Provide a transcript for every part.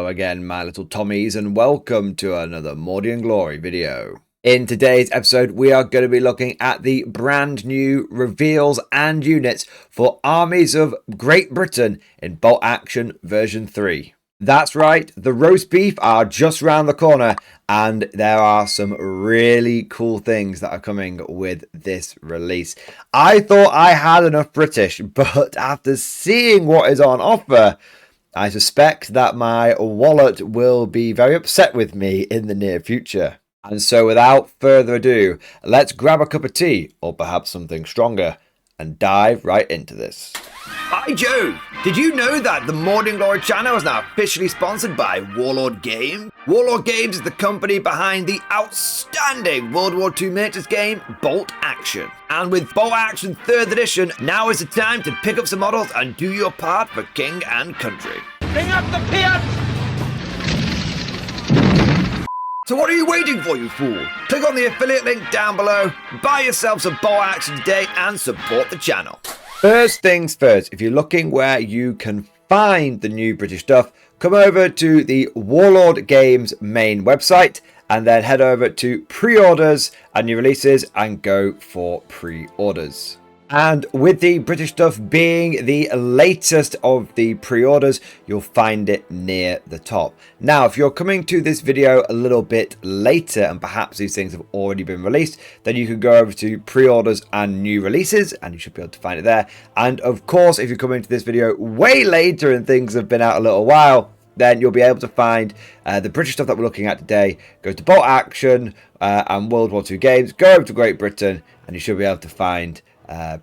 again, my little Tommies, and welcome to another Mordian Glory video. In today's episode, we are going to be looking at the brand new reveals and units for Armies of Great Britain in Bolt Action version 3. That's right, the roast beef are just round the corner, and there are some really cool things that are coming with this release. I thought I had enough British, but after seeing what is on offer, I suspect that my wallet will be very upset with me in the near future. And so without further ado, let's grab a cup of tea, or perhaps something stronger, and dive right into this. Hi Joe! Did you know that the Mordian Glory channel is now officially sponsored by Warlord Games? Warlord Games is the company behind the outstanding World War II miniatures game, Bolt Action. And with Bolt Action 3rd edition, now is the time to pick up some models and do your part for king and country. Bring up the pier! So what are you waiting for, you fool? Click on the affiliate link down below, buy yourself some Bolt Action today and support the channel. First things first, if you're looking where you can find the new British stuff, come over to the Warlord Games main website and then head over to pre-orders and new releases and go for pre-orders. And with the British stuff being the latest of the pre-orders, you'll find it near the top. Now, if you're coming to this video a little bit later and perhaps these things have already been released, then you can go over to pre-orders and new releases and you should be able to find it there. And of course, if you're coming to this video way later and things have been out a little while, then you'll be able to find the British stuff that we're looking at today. Go to Bolt Action and World War II games, go over to Great Britain, and you should be able to find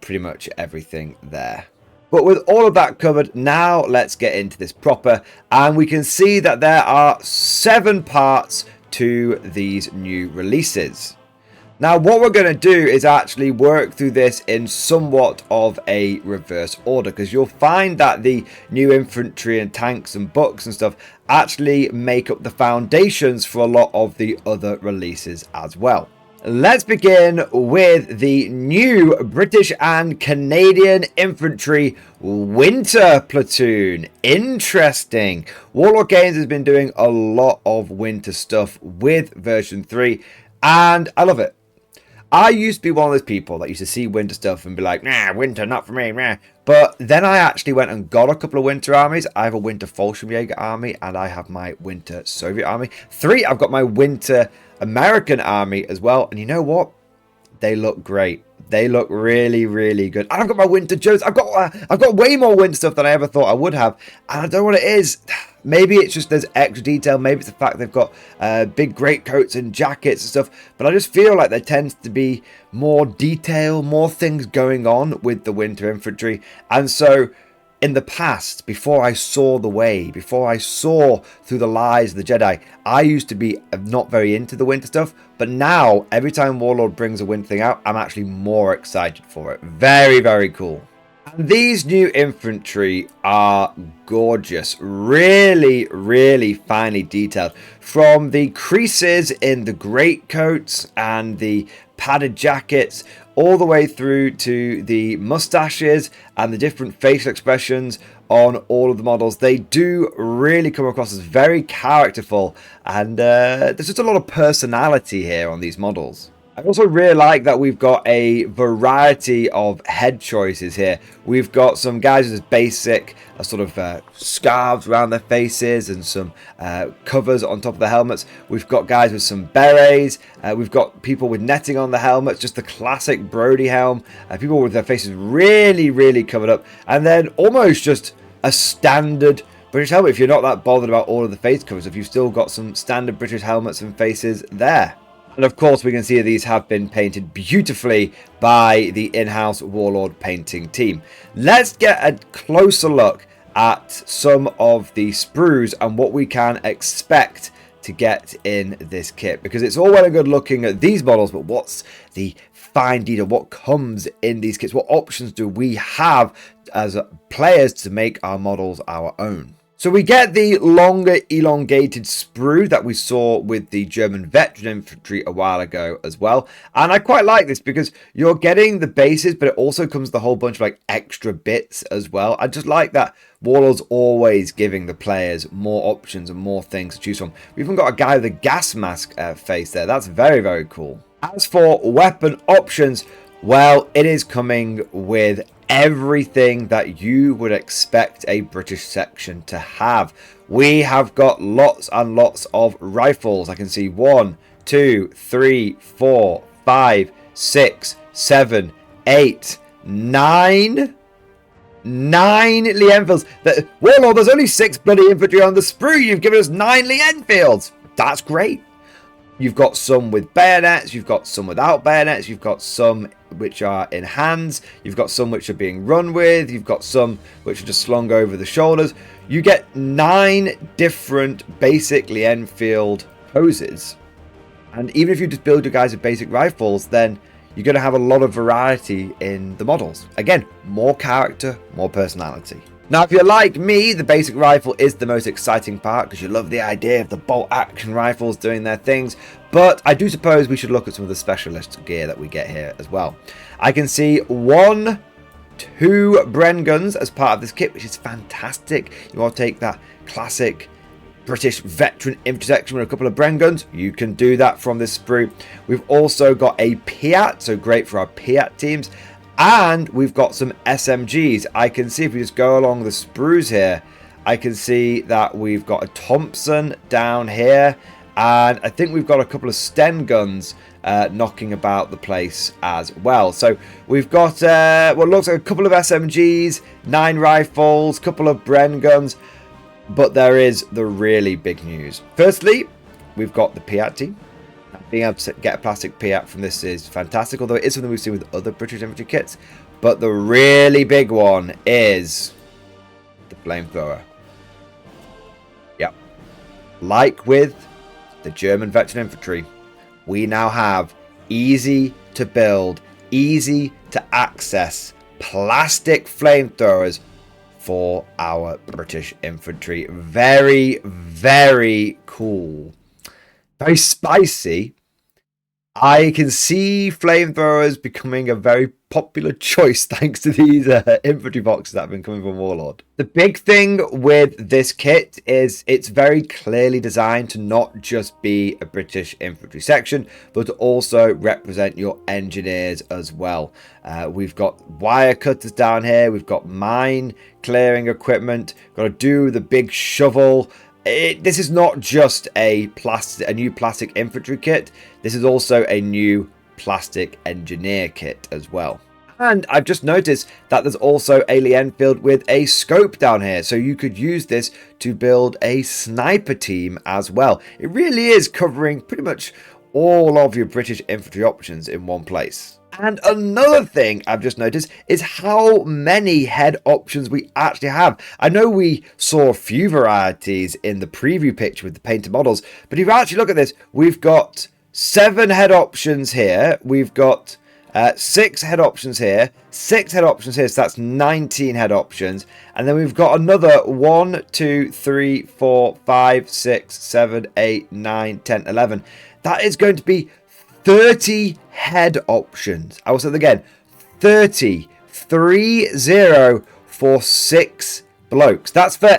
pretty much everything there. But with all of that covered, now let's get into this proper, and we can see that there are 7 parts to these new releases. Now what we're going to do is actually work through this in somewhat of a reverse order, because you'll find that the new infantry and tanks and books and stuff actually make up the foundations for a lot of the other releases as well. Let's begin with the new British and Canadian Infantry Winter Platoon. Interesting. Warlord Games has been doing a lot of winter stuff with version 3, and I love it. I used to be one of those people that used to see winter stuff and be like, nah, winter, not for me, nah. But then I actually went and got a couple of winter armies. I have a winter Fallschirmjäger army, and I have my winter Soviet army. 3, I've got my winter American army as well, and you know what? They look great. They look really, really good. And I've got my winter Jones. I've got way more winter stuff than I ever thought I would have, and I don't know what it is. Maybe it's just there's extra detail. Maybe it's the fact they've got big greatcoats and jackets and stuff. But I just feel like there tends to be more detail, more things going on with the winter infantry, and so in the past, before I saw the way, before I saw through the lies of the Jedi, I used to be not very into the winter stuff. But now, every time Warlord brings a winter thing out, I'm actually more excited for it. Very, very cool. And these new infantry are gorgeous. Really, really finely detailed. From the creases in the greatcoats and the padded jackets, all the way through to the mustaches and the different facial expressions on all of the models. They do really come across as very characterful, and there's just a lot of personality here on these models. I also really like that we've got a variety of head choices here. We've got some guys with basic sort of scarves around their faces and some covers on top of the helmets. We've got guys with some berets. We've got people with netting on the helmets, just the classic Brody helm. People with their faces really, really covered up. And then almost just a standard British helmet. If you're not that bothered about all of the face covers, if you've still got some standard British helmets and faces there. And of course, we can see these have been painted beautifully by the in-house Warlord painting team. Let's get a closer look at some of the sprues and what we can expect to get in this kit. Because it's all well and good looking at these models, but what's the fine detail? What comes in these kits? What options do we have as players to make our models our own? So we get the longer elongated sprue that we saw with the German veteran infantry a while ago as well. And I quite like this because you're getting the bases, but it also comes with a whole bunch of like extra bits as well. I just like that Warlord's always giving the players more options and more things to choose from. We've even got a guy with a gas mask face there. That's very, very cool. As for weapon options, well, it is coming with everything that you would expect a British section to have. We have got lots and lots of rifles. I can see 1, 2, 3, 4, 5, 6, 7, 8, 9. 9 Lee Enfields. Warlord, there's only 6 bloody infantry on the sprue. You've given us 9 Lee Enfields. That's great. You've got some with bayonets, you've got some without bayonets, you've got some which are in hands, you've got some which are being run with, you've got some which are just slung over the shoulders. You get 9 different basic Lee Enfield poses. And even if you just build your guys with basic rifles, then you're going to have a lot of variety in the models. Again, more character, more personality. Now, if you're like me, the basic rifle is the most exciting part because you love the idea of the bolt action rifles doing their things. But I do suppose we should look at some of the specialist gear that we get here as well. I can see 1, 2 Bren guns as part of this kit, which is fantastic. You want to take that classic British veteran infantry section with a couple of Bren guns. You can do that from this sprue. We've also got a Piat, so great for our Piat teams. And we've got some SMGs. I can see if we just go along the sprues here, I can see that we've got a Thompson down here. And I think we've got a couple of Sten guns knocking about the place as well. So we've got what looks like a couple of SMGs, 9 rifles, couple of Bren guns. But there is the really big news. Firstly, we've got the Piat team. Being able to get a plastic Piat from this is fantastic, although it is something we've seen with other British infantry kits. But the really big one is the flamethrower. Yep. Like with the German veteran infantry, we now have easy to build, easy to access plastic flamethrowers for our British infantry. Very, very cool. Very spicy. I can see flamethrowers becoming a very popular choice thanks to these infantry boxes that have been coming from Warlord. The big thing with this kit is it's very clearly designed to not just be a British infantry section, but to also represent your engineers as well. We've got wire cutters down here, we've got mine clearing equipment, got to do the big shovel. This is not just a new plastic infantry kit. This is also a new plastic engineer kit as well. And I've just noticed that there's also a Lee Enfield with a scope down here. So you could use this to build a sniper team as well. It really is covering pretty much all of your British infantry options in one place. And another thing I've just noticed is how many head options we actually have. I know we saw a few varieties in the preview picture with the painted models, but if you actually look at this, we've got 7 head options here. We've got 6 head options here, 6 head options here, so that's 19 head options. And then we've got another 1, 2, 3, 4, 5, 6, 7, 8, 9, 10, 11. That is going to be 30 head options. I will say that again, 30 for 6 blokes. That's for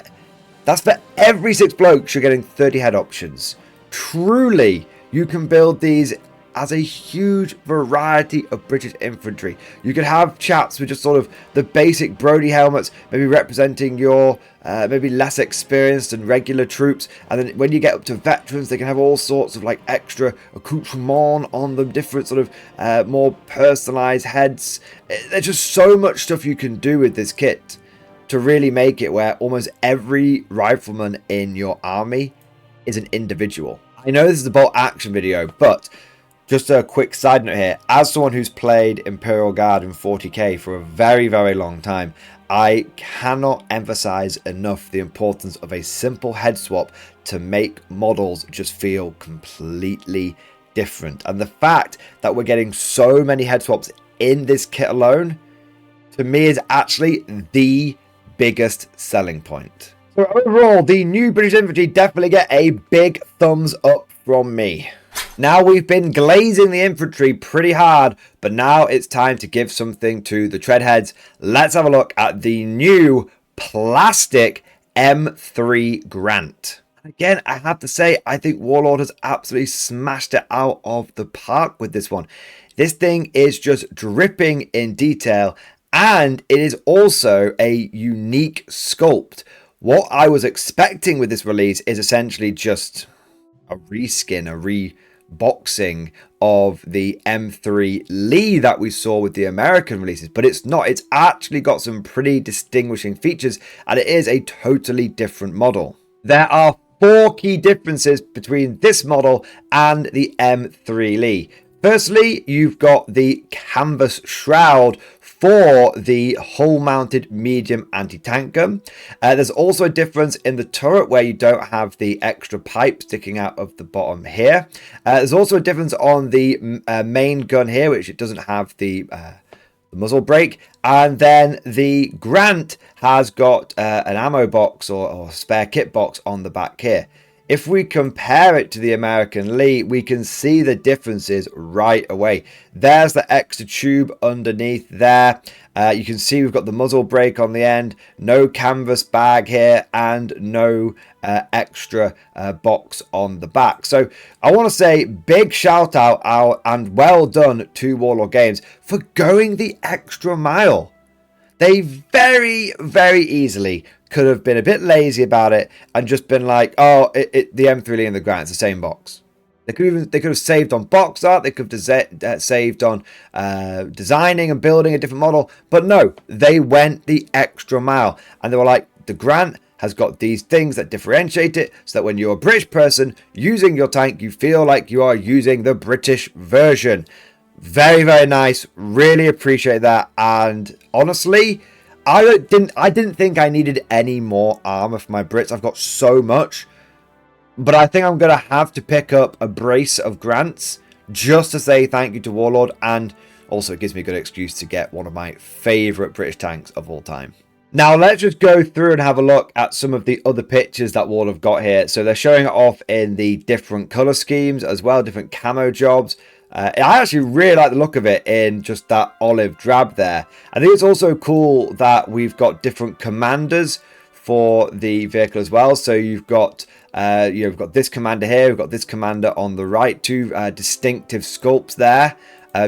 every 6 blokes you're getting 30 head options. Truly, you can build these as a huge variety of British infantry. You could have chaps with just sort of the basic Brody helmets, maybe representing your maybe less experienced and regular troops, and then when you get up to veterans, they can have all sorts of like extra accoutrement on them, different sort of more personalized heads. There's just so much stuff you can do with this kit to really make it where almost every rifleman in your army is an individual. I know this is a bolt action video, but just a quick side note here, as someone who's played Imperial Guard in 40k for a very, very long time, I cannot emphasize enough the importance of a simple head swap to make models just feel completely different. And the fact that we're getting so many head swaps in this kit alone, to me, is actually the biggest selling point. So overall, the new British Infantry definitely get a big thumbs up from me. Now, we've been glazing the infantry pretty hard, but now it's time to give something to the treadheads. Let's have a look at the new plastic M3 Grant. Again, I have to say, I think Warlord has absolutely smashed it out of the park with this one. This thing is just dripping in detail, and it is also a unique sculpt. What I was expecting with this release is essentially just a reskin, a reboxing of the M3 Lee that we saw with the American releases, but it's not. It's actually got some pretty distinguishing features, and it is a totally different model. There are 4 key differences between this model and the M3 Lee. Firstly, you've got the canvas shroud for the hull-mounted medium anti-tank gun. There's also a difference in the turret where you don't have the extra pipe sticking out of the bottom here. There's also a difference on the main gun here, which it doesn't have the muzzle brake. And then the Grant has got an ammo box or spare kit box on the back here. If we compare it to the American Lee, we can see the differences right away. There's the extra tube underneath there. You can see we've got the muzzle brake on the end, no canvas bag here, and no extra box on the back. So I want to say big shout out and well done to Warlord Games for going the extra mile. They very, very easily could have been a bit lazy about it and just been like, oh, the M3 Lee and the Grant, it's the same box. They could have saved on box art. They could have saved on designing and building a different model. But no, they went the extra mile. And they were like, the Grant has got these things that differentiate it so that when you're a British person using your tank, you feel like you are using the British version. Very, very nice. Really appreciate that. And honestly, I didn't think I needed any more armor for my Brits. I've got so much. But I think I'm going to have to pick up a brace of Grants just to say thank you to Warlord. And also it gives me a good excuse to get one of my favourite British tanks of all time. Now let's just go through and have a look at some of the other pictures that Warlord have got here. So they're showing it off in the different colour schemes as well, different camo jobs. I actually really like the look of it in just that olive drab there. I think it's also cool that we've got different commanders for the vehicle as well. So you've got we've got this commander here, we've got this commander on the right, 2 distinctive sculpts there.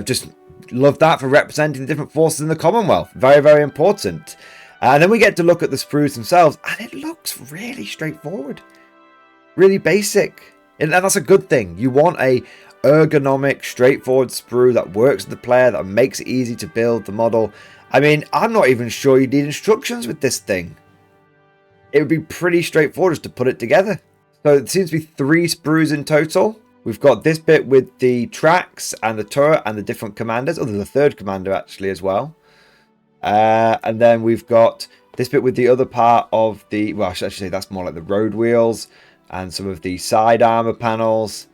Just love that for representing the different forces in the Commonwealth. Very, very important. And then we get to look at the sprues themselves, and it looks really straightforward, really basic, and that's a good thing. You want a ergonomic, straightforward sprue that works with the player, that makes it easy to build the model. I mean, I'm not even sure you need instructions with this thing. It would be pretty straightforward just to put it together. So it seems to be 3 sprues in total. We've got this bit with the tracks and the turret and the different commanders. Oh, there's a 3rd commander actually as well. And then we've got this bit with the other part of the, well, I should say that's more like the road wheels and some of the side armor panels.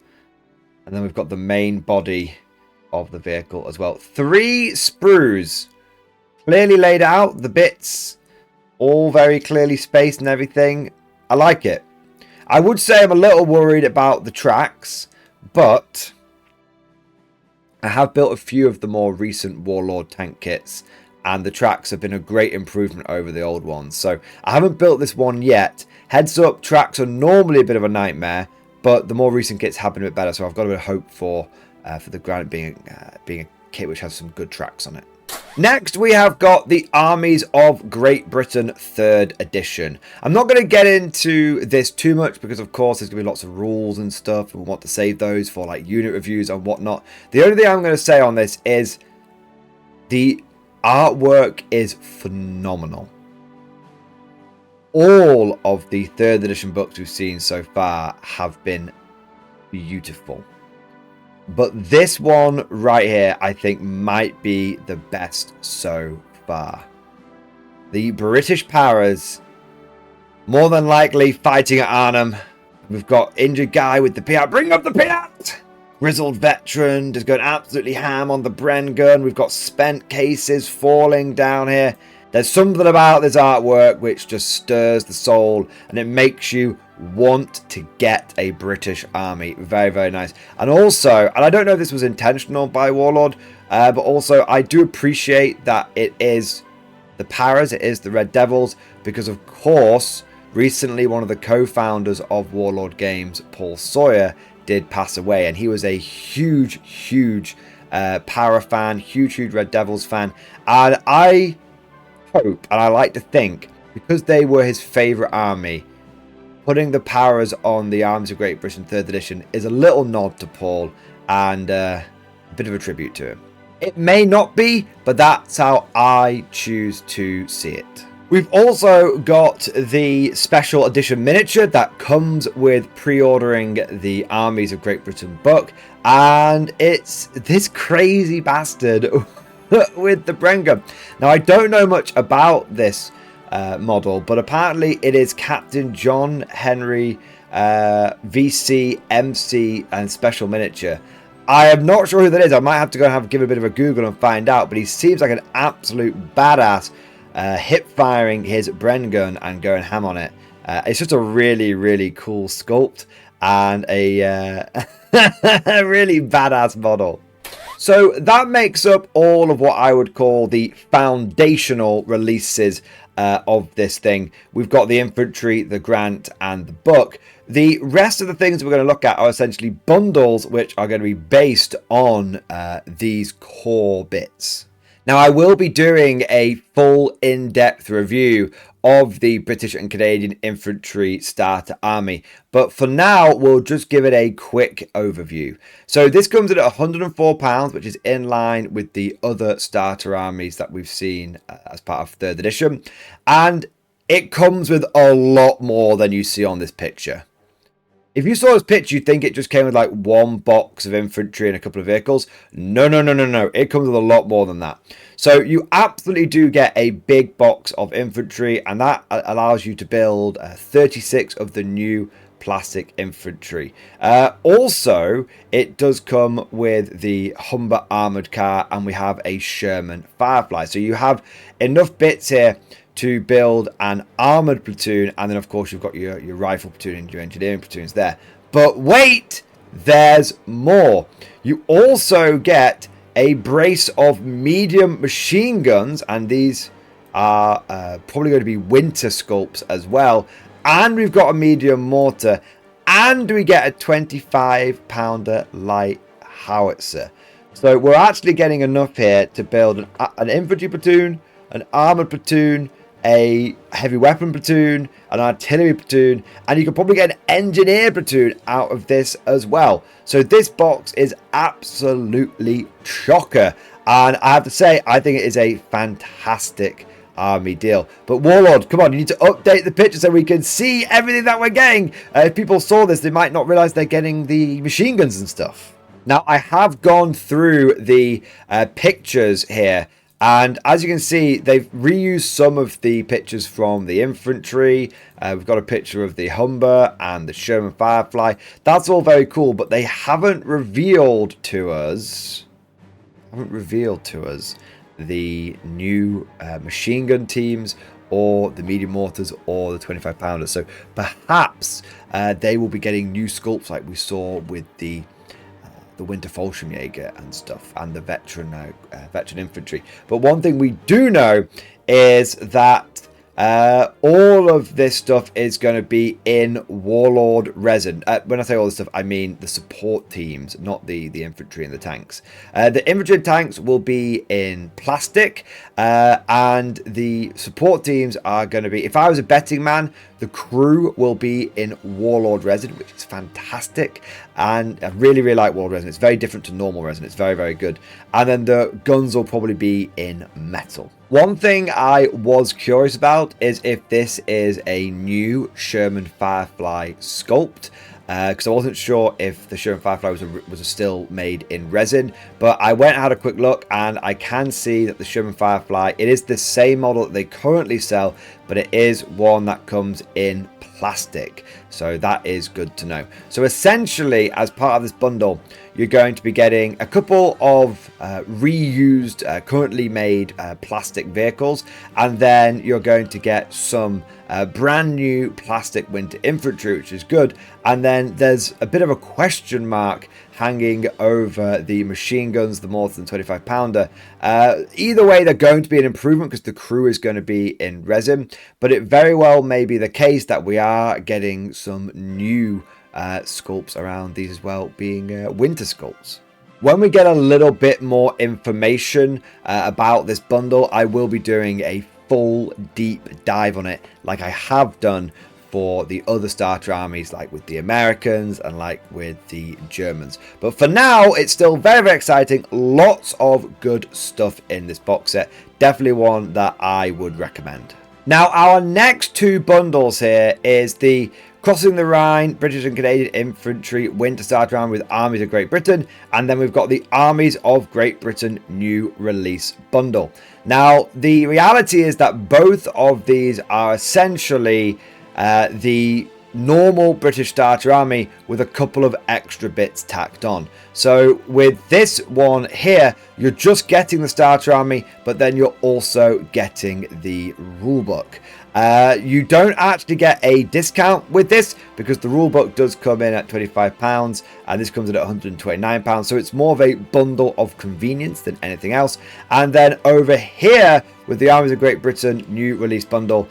And then we've got the main body of the vehicle as well. 3 sprues clearly laid out, the bits all very clearly spaced and everything. I like it. I would say I'm a little worried about the tracks, but I have built a few of the more recent Warlord tank kits, and the tracks have been a great improvement over the old ones. So I haven't built this one yet. Heads up, tracks are normally a bit of a nightmare, but the more recent kits have been a bit better, so I've got a bit of hope for the Grant being a kit which has some good tracks on it. Next, we have got the Armies of Great Britain 3rd edition. I'm not going to get into this too much because, of course, there's going to be lots of rules and stuff. We want to save those for like unit reviews and whatnot. The only thing I'm going to say on this is the artwork is phenomenal. All of the 3rd edition books we've seen so far have been beautiful. But this one right here, I think, might be the best so far. The British powers, more than likely fighting at Arnhem. We've got injured guy with the Piat. Bring up the Piat! Grizzled veteran just going absolutely ham on the Bren gun. We've got spent cases falling down here. There's something about this artwork which just stirs the soul, and it makes you want to get a British army. Very, very nice. And also, and I don't know if this was intentional by Warlord, but also I do appreciate that it is the Paras, it is the Red Devils, because of course, recently one of the co-founders of Warlord Games, Paul Sawyer, did pass away, and he was a huge, huge Para fan, huge Red Devils fan, and I hope, and I like to think, because they were his favourite army, putting the Paras on the Arms of Great Britain 3rd edition is a little nod to Paul and a bit of a tribute to him. It may not be, but that's how I choose to see it. We've also got the special edition miniature that comes with pre-ordering the Armies of Great Britain book, and it's this crazy bastard with the Bren gun. Now, I don't know much about this model, but apparently it is Captain John Henry VC, MC, and special miniature. I am not sure who that is. I might have to go and give a bit of a Google and find out, but he seems like an absolute badass, hip firing his Bren gun and going ham on it. It's just a really, really cool sculpt and a really badass model. So that makes up all of what I would call the foundational releases of this thing. We've got the infantry, the grant, and the book. The rest of the things we're going to look at are essentially bundles which are going to be based on these core bits. Now, I will be doing a full in-depth review of the British and Canadian infantry starter army, but for now we'll just give it a quick overview. So this comes in at £104, which is in line with the other starter armies that we've seen as part of 3rd edition, and it comes with a lot more than you see on this picture. If you saw this picture, you'd think it just came with like one box of infantry and a couple of vehicles. No. It comes with a lot more than that. So you absolutely do get a big box of infantry, and that allows you to build 36 of the new plastic infantry. Also, it does come with the Humber armoured car, and we have a Sherman Firefly. So you have enough bits here to build an armoured platoon, and then of course you've got your rifle platoon and your engineering platoons there. But wait, there's more. You also get a brace of medium machine guns, and these are probably going to be winter sculpts as well. And we've got a medium mortar, and we get a 25-pounder light howitzer. So we're actually getting enough here to build an infantry platoon, an armoured platoon, a heavy weapon platoon, an artillery platoon, and you can probably get an engineer platoon out of this as well. So this box is absolutely chocker, and I have to say, I think it is a fantastic army deal. But Warlord, come on, you need to update the picture so we can see everything that we're getting. If people saw this, they might not realize they're getting the machine guns and stuff. Now, I have gone through the pictures here, and as you can see, they've reused some of the pictures from the infantry. We've got a picture of the Humber and the Sherman Firefly. That's all very cool, but they haven't revealed to us the new machine gun teams, or the medium mortars, or the 25-pounders. So perhaps they will be getting new sculpts like we saw with the Winter Fallschirmjäger and stuff, and the veteran infantry. But one thing we do know is that all of this stuff is going to be in Warlord resin. When I say all this stuff, I mean the support teams, not the infantry and the tanks. The infantry and tanks will be in plastic, and the support teams are going to be, if I was a betting man, the crew will be in Warlord resin, which is fantastic. And I really, really like Warlord resin. It's very different to normal resin. It's very, very good. And then the guns will probably be in metal. One thing I was curious about is if this is a new Sherman Firefly sculpt. Because I wasn't sure if the Sherman Firefly was still made in resin, but I went and had a quick look, and I can see that the Sherman Firefly, it is the same model that they currently sell, but it is one that comes in plastic. So that is good to know. So essentially, as part of this bundle, you're going to be getting a couple of reused, currently made plastic vehicles, and then you're going to get some brand new plastic winter infantry, which is good. And then there's a bit of a question mark hanging over the machine guns, the mortar and 25 pounder. Either way, they're going to be an improvement because the crew is going to be in resin, but it very well may be the case that we are getting some new sculpts around these as well, being winter sculpts. When we get a little bit more information about this bundle, I will be doing a full deep dive on it like I have done for the other starter armies, like with the Americans and like with the Germans. But for now, it's still very, very exciting. Lots of good stuff in this box set. Definitely one that I would recommend. Now, our next two bundles here is the Crossing the Rhine, British and Canadian Infantry Winter Starter Army with Armies of Great Britain. And then we've got the Armies of Great Britain New Release Bundle. Now, the reality is that both of these are essentially the normal British starter army with a couple of extra bits tacked on. So with this one here, you're just getting the starter army, but then you're also getting the rulebook. You don't actually get a discount with this because the rulebook does come in at £25 and this comes in at £129. So it's more of a bundle of convenience than anything else. And then over here with the Armies of Great Britain New Release Bundle,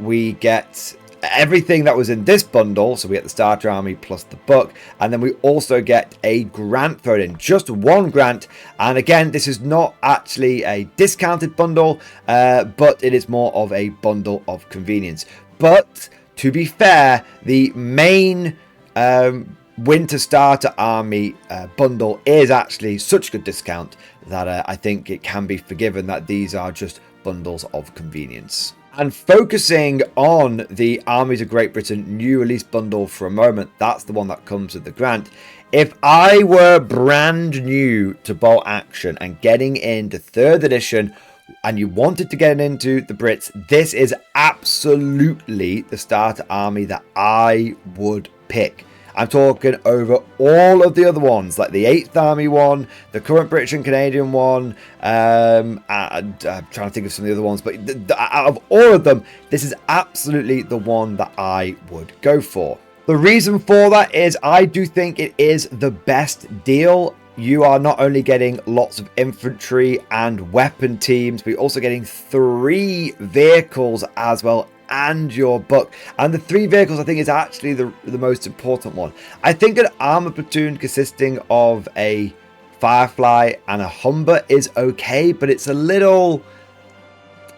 we get everything that was in this bundle. So we get the starter army plus the book, and then we also get a grant thrown in, just one grant. And again, this is not actually a discounted bundle, but it is more of a bundle of convenience. But to be fair, the main winter starter army bundle is actually such a good discount that I think it can be forgiven that these are just bundles of convenience. And focusing on the Armies of Great Britain New Release Bundle for a moment, that's the one that comes with the grant. If I were brand new to bolt action and getting into 3rd edition and you wanted to get into the Brits, this is absolutely the starter army that I would pick. I'm talking over all of the other ones, like the 8th Army one, the current British and Canadian one, and I'm trying to think of some of the other ones, but out of all of them, this is absolutely the one that I would go for. The reason for that is I do think it is the best deal. You are not only getting lots of infantry and weapon teams, but you're also getting 3 vehicles as well, and your book. And the 3 vehicles I think is actually the most important one. I think an armor platoon consisting of a Firefly and a Humber is okay, but it's a little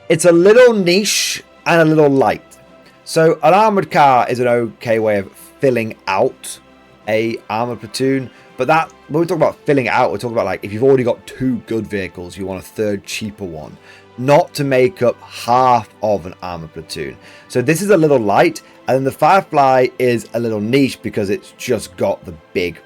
niche and a little light. So an armored car is an okay way of filling out a armor platoon, but that when we talk about filling it out, we're talking about like if you've already got 2 good vehicles, you want a 3rd cheaper one, not to make up half of an armor platoon. So this is a little light, and then the Firefly is a little niche because it's just got the big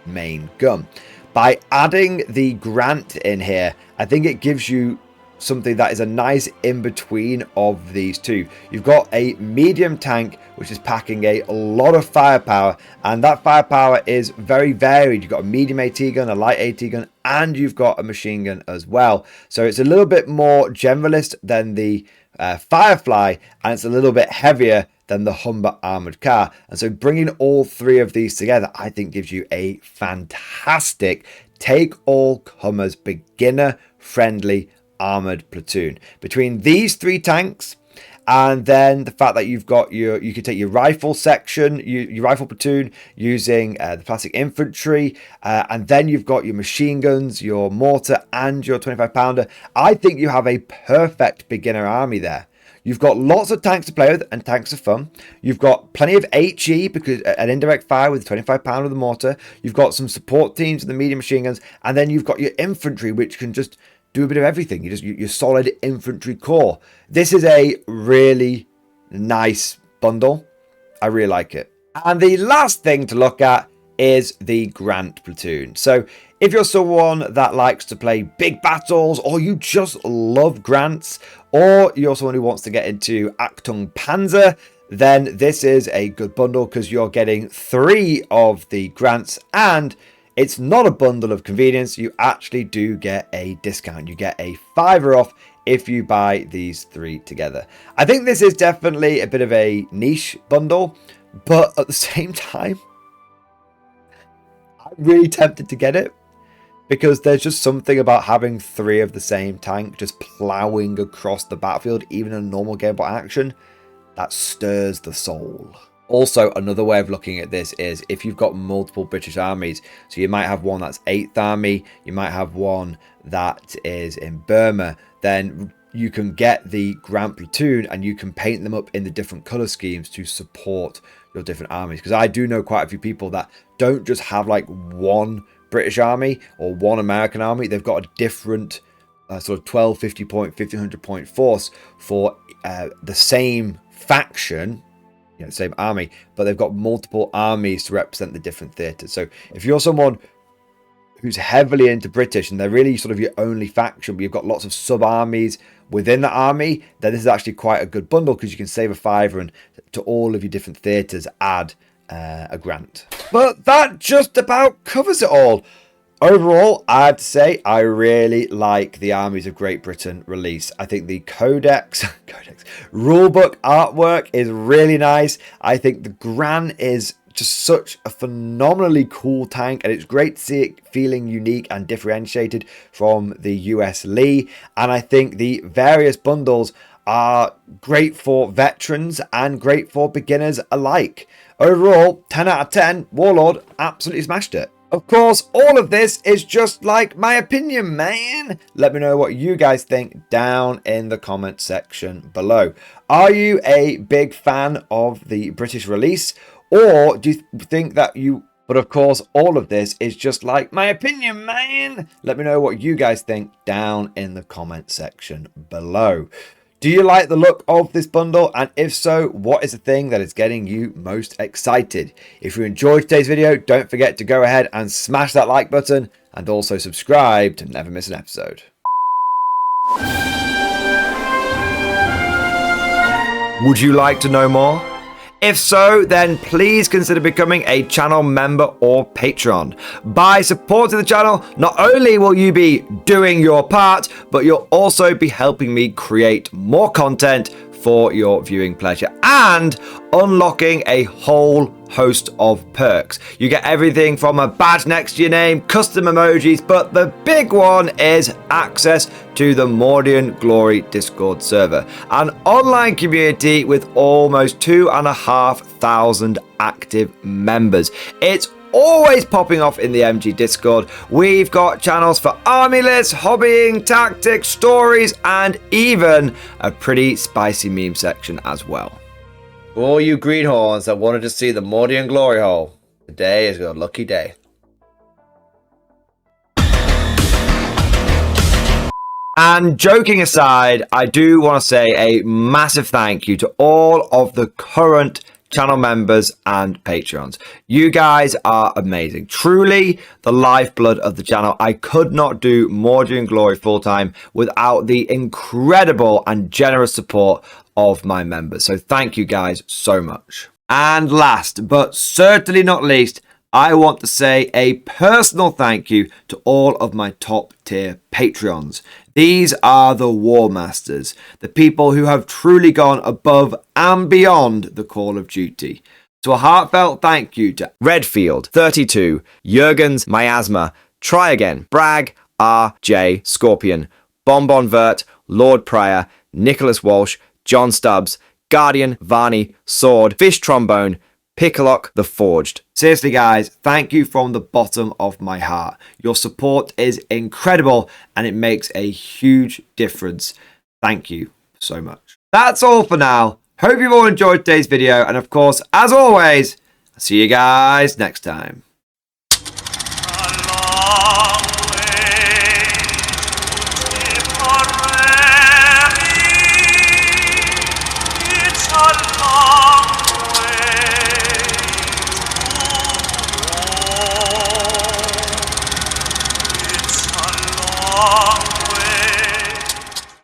main gun. By adding the grant in here, I think it gives you something that is a nice in between of these two. You've got a medium tank which is packing a lot of firepower, and that firepower is very varied. You've got a medium AT gun, a light AT gun, and you've got a machine gun as well. So it's a little bit more generalist than the Firefly, and it's a little bit heavier than the Humber armored car. And so bringing all 3 of these together, I think gives you a fantastic take all comers, beginner friendly armored platoon. Between these 3 tanks and then the fact that you can take your rifle section, your rifle platoon using the plastic infantry, and then you've got your machine guns, your mortar, and your 25 pounder. I think you have a perfect beginner army there. You've got lots of tanks to play with, and tanks are fun. You've got plenty of HE, because an indirect fire with 25 pounder of the mortar. You've got some support teams with the medium machine guns, and then you've got your infantry, which can just do a bit of everything. Your solid infantry core. This is a really nice bundle. I really like it. And the last thing to look at is the Grant platoon. So if you're someone that likes to play big battles, or you just love grants, or you're someone who wants to get into Achtung Panzer, then this is a good bundle because you're getting 3 of the grants, and it's not a bundle of convenience. You actually do get a discount. You get a $5 off if you buy these 3 together. I think this is definitely a bit of a niche bundle, but at the same time, I'm really tempted to get it because there's just something about having 3 of the same tank just plowing across the battlefield, even in a normal gamebot action, that stirs the soul. Also, another way of looking at this is if you've got multiple British armies, so you might have one that's 8th Army, you might have one that is in Burma, then you can get the Grant Platoon and you can paint them up in the different colour schemes to support your different armies. Because I do know quite a few people that don't just have like one British army or one American army, they've got a different sort of 1250 point, 1500 point force for the same faction, same army, but they've got multiple armies to represent the different theatres. So if you're someone who's heavily into British and they're really sort of your only faction, but you've got lots of sub-armies within the army, then this is actually quite a good bundle because you can save a $5 and to all of your different theatres add a grant. But that just about covers it all. Overall, I have to say I really like the Armies of Great Britain release. I think the Codex rulebook artwork is really nice. I think the Gran is just such a phenomenally cool tank, and it's great to see it feeling unique and differentiated from the US Lee. And I think the various bundles are great for veterans and great for beginners alike. Overall, 10 out of 10, Warlord absolutely smashed it. Of course, all of this is just like my opinion, man. Let me know what you guys think down in the comment section below. Are you a big fan of the British release? Or do you think that you... But of course, all of this is just like my opinion, man. Let me know what you guys think down in the comment section below. Do you like the look of this bundle? And if so, what is the thing that is getting you most excited? If you enjoyed today's video, don't forget to go ahead and smash that like button and also subscribe to never miss an episode. Would you like to know more? If so, then please consider becoming a channel member or patron. By supporting the channel, not only will you be doing your part, but you'll also be helping me create more content for your viewing pleasure and unlocking a whole host of perks. You get everything from a badge next to your name, custom emojis, but the big one is access to the Mordian Glory Discord server, an online community with almost 2,500 active members. It's always popping off in the MG Discord. We've got channels for army lists, hobbying, tactics, stories, and even a pretty spicy meme section as well. For all you greenhorns that wanted to see the Mordian glory hole, today is your lucky day. And joking aside, I do want to say a massive thank you to all of the current channel members and patrons. You guys are amazing. Truly the lifeblood of the channel. I could not do Mordian Glory full time without the incredible and generous support of my members. So thank you guys so much. And last but certainly not least, I want to say a personal thank you to all of my top tier Patreons. These are the War Masters, the people who have truly gone above and beyond the call of duty. So a heartfelt thank you to Redfield, 32, Jurgens, Miasma, Try Again, Bragg, R.J., Scorpion, Bonbon Vert, Lord Pryor, Nicholas Walsh, John Stubbs, Guardian, Varney, Sword, Fish Trombone, Picklock the Forged. Seriously guys, thank you from the bottom of my heart. Your support is incredible and it makes a huge difference. Thank you so much. That's all for now. Hope you've all enjoyed today's video, and of course, as always, I'll see you guys next time.